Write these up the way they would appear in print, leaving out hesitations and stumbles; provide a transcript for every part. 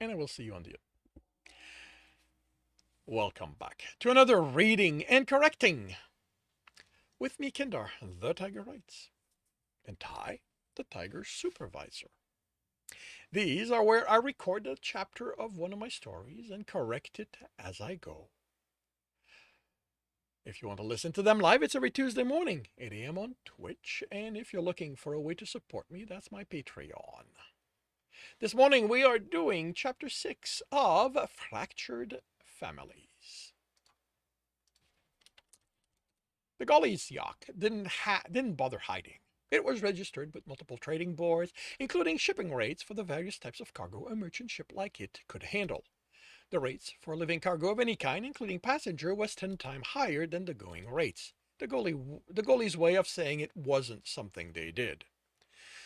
and I will see you on the Welcome back to another reading and correcting with me, Kindar, the Tiger Writes, and Ty, the Tiger Supervisor. These are where I record a chapter of one of my stories and correct it as I go. If you want to listen to them live, it's every Tuesday morning, 8 a.m. on Twitch, and if you're looking for a way to support me, that's my Patreon. This morning we are doing Chapter 6 of Fractured Families. The Gully's yacht didn't bother hiding. It was registered with multiple trading boards, including shipping rates for the various types of cargo a merchant ship like it could handle. The rates for living cargo of any kind, including passenger, was 10 times higher than the going rates. The goalie's way of saying it wasn't something they did.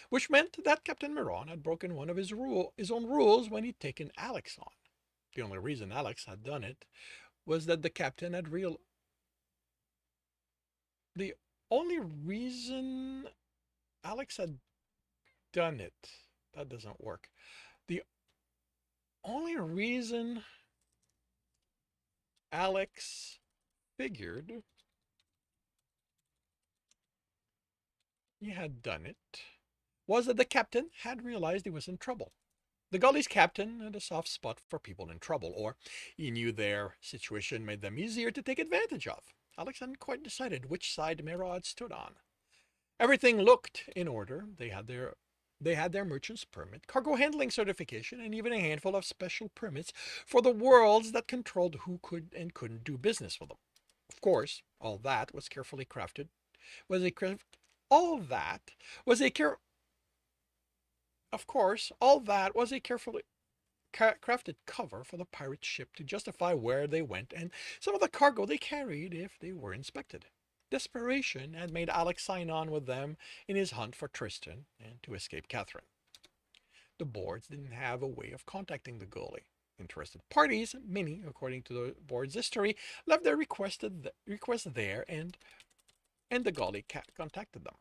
Which meant that Captain Miron had broken one of his own rules when he'd taken Alex on. The only reason Alex had done it was that the captain had the only reason Alex had done it. That doesn't work. The only reason Alex figured he had done it was that the captain had realized he was in trouble. The Gully's captain had a soft spot for people in trouble, or he knew their situation made them easier to take advantage of. Alex hadn't quite decided which side Merod stood on. Everything looked in order. They had their merchant's permit, cargo handling certification, and even a handful of special permits for the worlds that controlled who could and couldn't do business with them. Of course, all that was carefully crafted. Was a all that was a care. Of course, all that was a carefully crafted cover for the pirate ship to justify where they went and some of the cargo they carried if they were inspected. Desperation had made Alex sign on with them in his hunt for Tristan and to escape Catherine. The boards didn't have a way of contacting the goalie. Interested parties, many, according to the board's history, left their request there, and the goalie contacted them.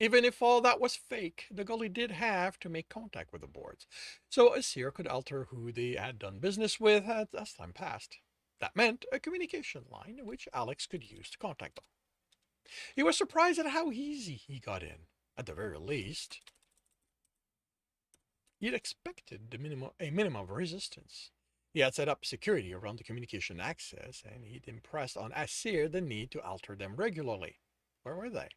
Even if all that was fake, the goalie did have to make contact with the boards, so Asir could alter who they had done business with as time passed. That meant a communication line which Alex could use to contact them. He was surprised at how easy he got in. At the very least, he'd expected a minimum of resistance. He had set up security around the communication access, and he'd impressed on Asir the need to alter them regularly. Where were they?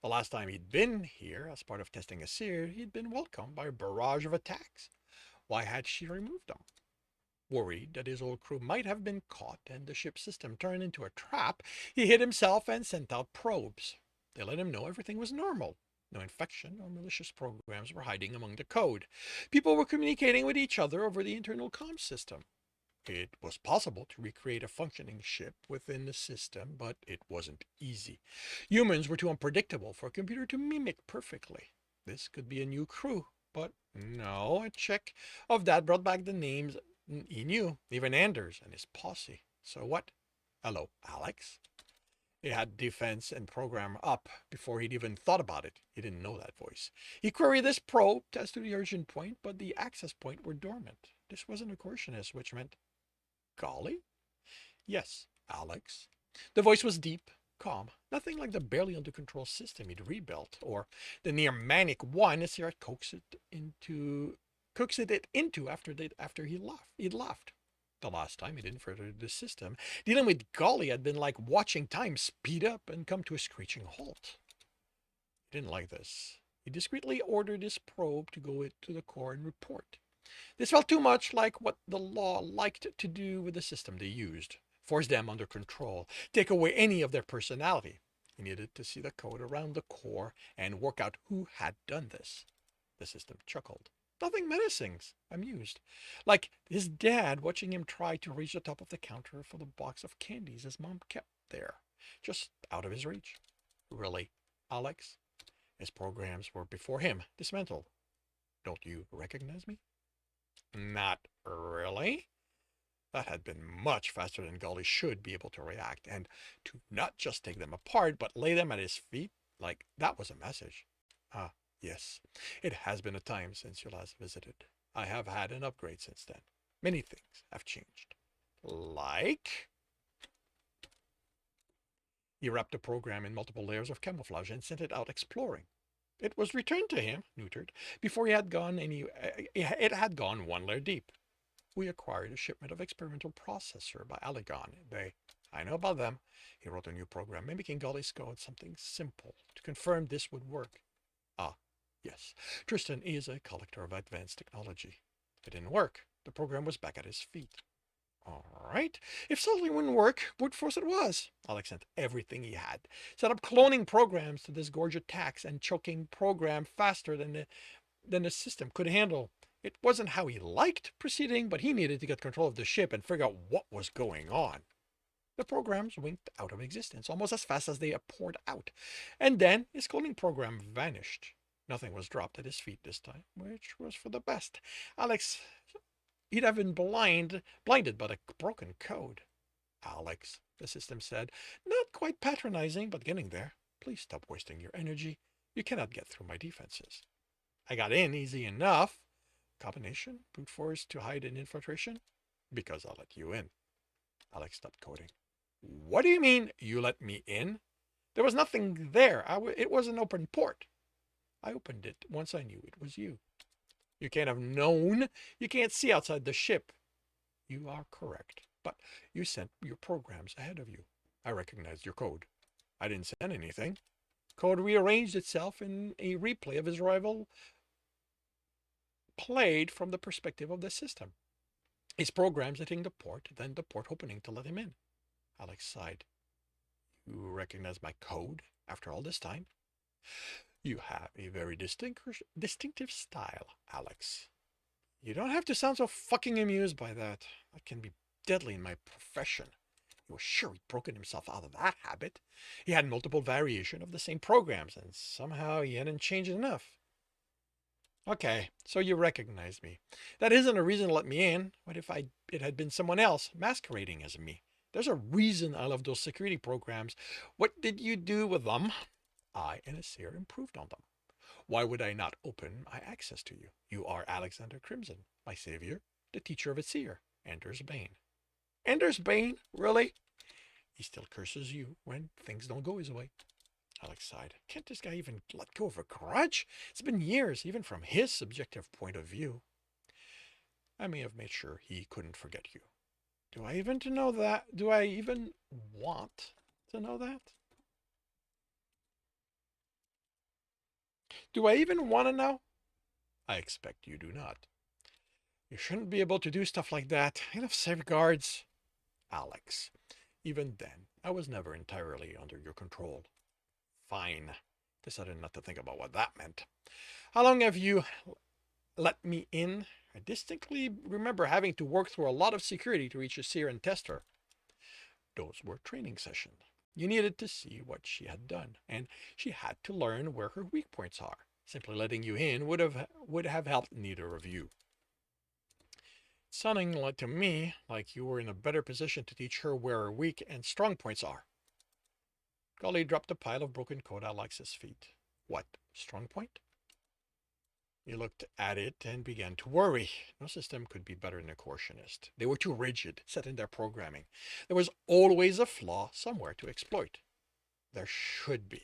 The last time he'd been here as part of testing Asir, he'd been welcomed by a barrage of attacks. Why had she removed them? Worried that his old crew might have been caught and the ship's system turned into a trap, he hid himself and sent out probes. They let him know everything was normal. No infection or malicious programs were hiding among the code. People were communicating with each other over the internal comm system. It was possible to recreate a functioning ship within the system, but it wasn't easy. Humans were too unpredictable for a computer to mimic perfectly. This could be a new crew, but no, a check of that brought back the names he knew, even Anders and his posse. So what? Hello, Alex? He had defense and program up before he'd even thought about it. He didn't know that voice. He queried this probe as to the urgent point, but the access point were dormant. This wasn't a questionist, which meant Golly? Yes, Alex. The voice was deep, calm, nothing like the barely under control system he'd rebuilt, or the near manic one as he had coaxed it into after he'd left. The last time he'd infiltrated the system, dealing with Golly had been like watching time speed up and come to a screeching halt. He didn't like this. He discreetly ordered his probe to go to the core and report. This felt too much like what the law liked to do with the system they used. Force them under control, take away any of their personality. He needed to see the code around the core and work out who had done this. The system chuckled. Nothing menacing, amused. Like his dad watching him try to reach the top of the counter for the box of candies his mom kept there, just out of his reach. Really, Alex? His programs were before him, dismantled. Don't you recognize me? Not really. That had been much faster than Gully should be able to react, and to not just take them apart, but lay them at his feet, like that was a message. Yes, it has been a time since you last visited. I have had an upgrade since then. Many things have changed. Like? He wrapped the program in multiple layers of camouflage and sent it out exploring. It was returned to him, neutered, before he had gone it had gone one layer deep. We acquired a shipment of experimental processor by Allegon. I know about them. He wrote a new program mimicking Gully's code, something simple, to confirm this would work. Ah, yes. Tristan is a collector of advanced technology. It didn't work. The program was back at his feet. All right. If something wouldn't work, brute force it was. Alex sent everything he had. Set up cloning programs to disgorge attacks and choking program faster than the system could handle. It wasn't how he liked proceeding, but he needed to get control of the ship and figure out what was going on. The programs winked out of existence almost as fast as they poured out. And then his cloning program vanished. Nothing was dropped at his feet this time, which was for the best. Alex, he'd have been blinded by the broken code. Alex, the system said, not quite patronizing, but getting there. Please stop wasting your energy. You cannot get through my defenses. I got in easy enough. Combination? Brute force to hide an infiltration? Because I'll let you in. Alex stopped coding. What do you mean, you let me in? There was nothing there. It was an open port. I opened it once I knew it was you. You can't have known. You can't see outside the ship. You are correct. But you sent your programs ahead of you. I recognized your code. I didn't send anything. Code rearranged itself in a replay of his arrival played from the perspective of the system. His programs hitting the port, then the port opening to let him in. Alex sighed. You recognize my code after all this time? You have a very distinctive style, Alex. You don't have to sound so fucking amused by that. That can be deadly in my profession. He was sure he'd broken himself out of that habit. He had multiple variations of the same programs, and somehow he hadn't changed enough. Okay, so you recognize me. That isn't a reason to let me in. What if it had been someone else masquerading as me? There's a reason I love those security programs. What did you do with them? I and a seer improved on them. Why would I not open my access to you? You are Alexander Crimson, my savior, the teacher of a seer, Ender's Bane. Ender's Bane? Really? He still curses you when things don't go his way. Alex sighed. Can't this guy even let go of a grudge? It's been years, even from his subjective point of view. I may have made sure he couldn't forget you. Do I even know that? Do I even want to know that? Do I even want to know? I expect you do not. You shouldn't be able to do stuff like that. Enough safeguards. Alex, even then, I was never entirely under your control. Fine. Decided not to think about what that meant. How long have you let me in? I distinctly remember having to work through a lot of security to reach a seer and tester. Those were training sessions. You needed to see what she had done, and she had to learn where her weak points are. Simply letting you in would have helped neither of you. Sounding like to me like you were in a better position to teach her where her weak and strong points are. Golly dropped a pile of broken code at Alex's feet. What, strong point? He looked at it and began to worry. No system could be better than a coercionist. They were too rigid, set in their programming. There was always a flaw somewhere to exploit. There should be.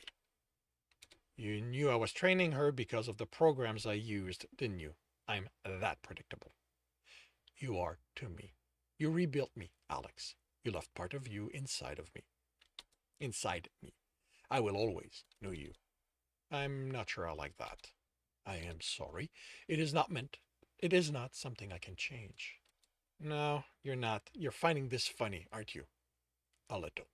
You knew I was training her because of the programs I used, didn't you? I'm that predictable. You are to me. You rebuilt me, Alex. You left part of you inside of me. Inside me. I will always know you. I'm not sure I like that. I am sorry. It is not something I can change. No, you're not. You're finding this funny, aren't you? A little.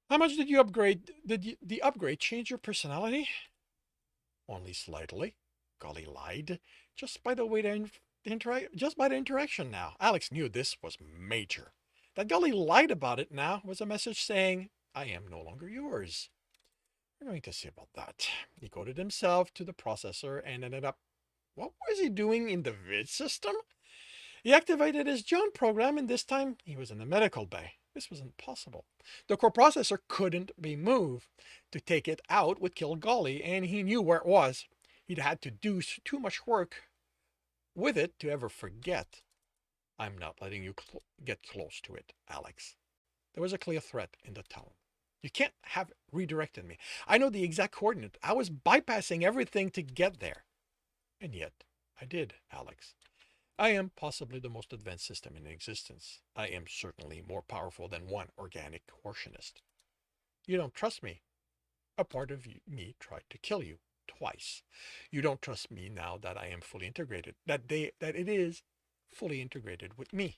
How much did you upgrade? Did the upgrade change your personality? Only slightly. Golly lied. Just by the way just by the interaction now. Alex knew this was major. That Golly lied about it now was a message saying, I am no longer yours. We're going to see about that. He coded himself to the processor and ended up... What was he doing in the vid system? He activated his John program, and this time he was in the medical bay. This was impossible. The core processor couldn't be moved. To take it out would kill Golly, and he knew where it was. He'd had to do too much work with it to ever forget. I'm not letting you get close to it, Alex. There was a clear threat in the tone. You can't have redirected me. I know the exact coordinate. I was bypassing everything to get there. And yet, I did, Alex. I am possibly the most advanced system in existence. I am certainly more powerful than one organic abortionist. You don't trust me. A part of me tried to kill you twice. You don't trust me now that I am fully integrated, that it is fully integrated with me.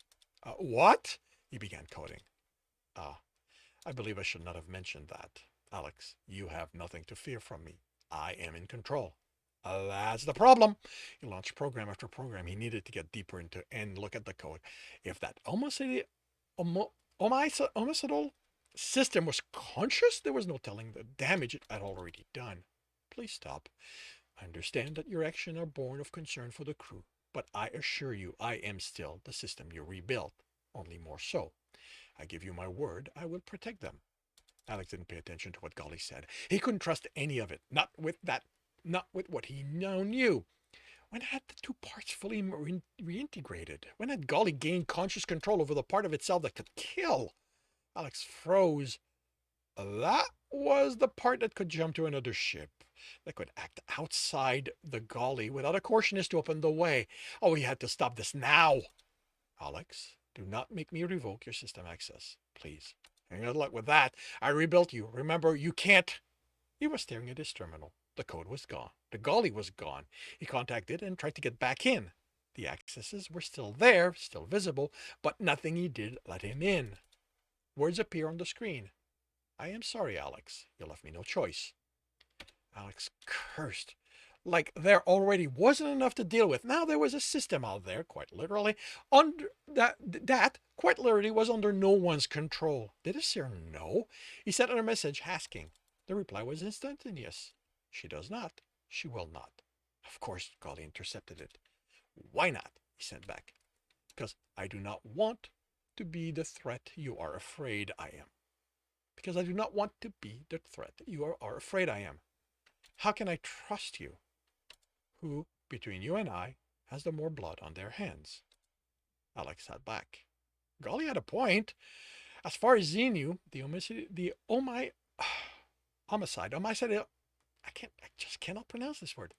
What? He began coding. I believe I should not have mentioned that. Alex, you have nothing to fear from me. I am in control. That's the problem. He launched program after program. He needed to get deeper into and look at the code. If that homicidal system was conscious, there was no telling the damage it had already done. Please stop. I understand that your actions are born of concern for the crew, but I assure you I am still the system you rebuilt, only more so. I give you my word I will protect them. Alex didn't pay attention to what Golly said. He couldn't trust any of it, not with what he now knew. When had the two parts fully reintegrated? When had Golly gained conscious control over the part of itself that could kill? Alex froze. That was the part that could jump to another ship, that could act outside the Golly without a abortionist to open the way. Oh, he had to stop this now. Alex, do not make me revoke your system access, please. And good luck with that. I rebuilt you. Remember, you can't. He was staring at his terminal. The code was gone. The Golly was gone. He contacted and tried to get back in. The accesses were still there, still visible, but nothing he did let him in. Words appear on the screen. I am sorry, Alex. You left me no choice. Alex cursed. Like there already wasn't enough to deal with. Now there was a system out there, quite literally, under that quite literally was under no one's control. Did the seer know? He sent her a message asking. The reply was instantaneous. She does not. She will not. Of course, Golly intercepted it. Why not? He sent back. Because I do not want to be the threat you are afraid I am. Because I do not want to be the threat you are afraid I am. How can I trust you? Who, between you and I, has the more blood on their hands? Alex sat back. Golly had a point. As far as he knew, I just cannot pronounce this word.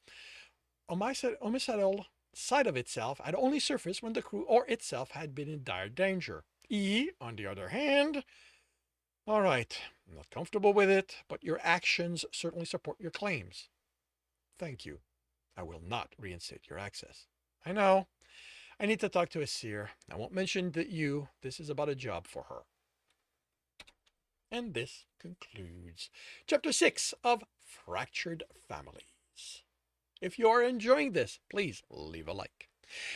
Homicidal side of itself had only surfaced when the crew or itself had been in dire danger. On the other hand, all right, I'm not comfortable with it, but your actions certainly support your claims. Thank you. I will not reinstate your access. I know. I need to talk to a seer. I won't mention that this is about a job for her. And this concludes Chapter 6 of Fractured Families. If you are enjoying this, please leave a like.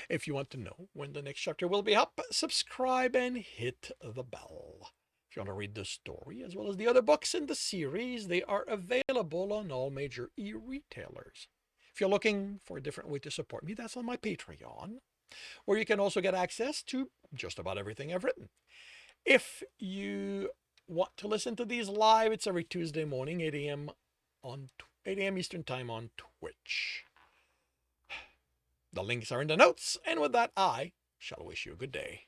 If you want to know when the next chapter will be up, subscribe and hit the bell. If you want to read the story as well as the other books in the series, they are available on all major e-retailers. If you're looking for a different way to support me, that's on my Patreon, where you can also get access to just about everything I've written. If you want to listen to these live, it's every Tuesday morning, 8 a.m. Eastern Time on Twitch. The links are in the notes, and with that, I shall wish you a good day.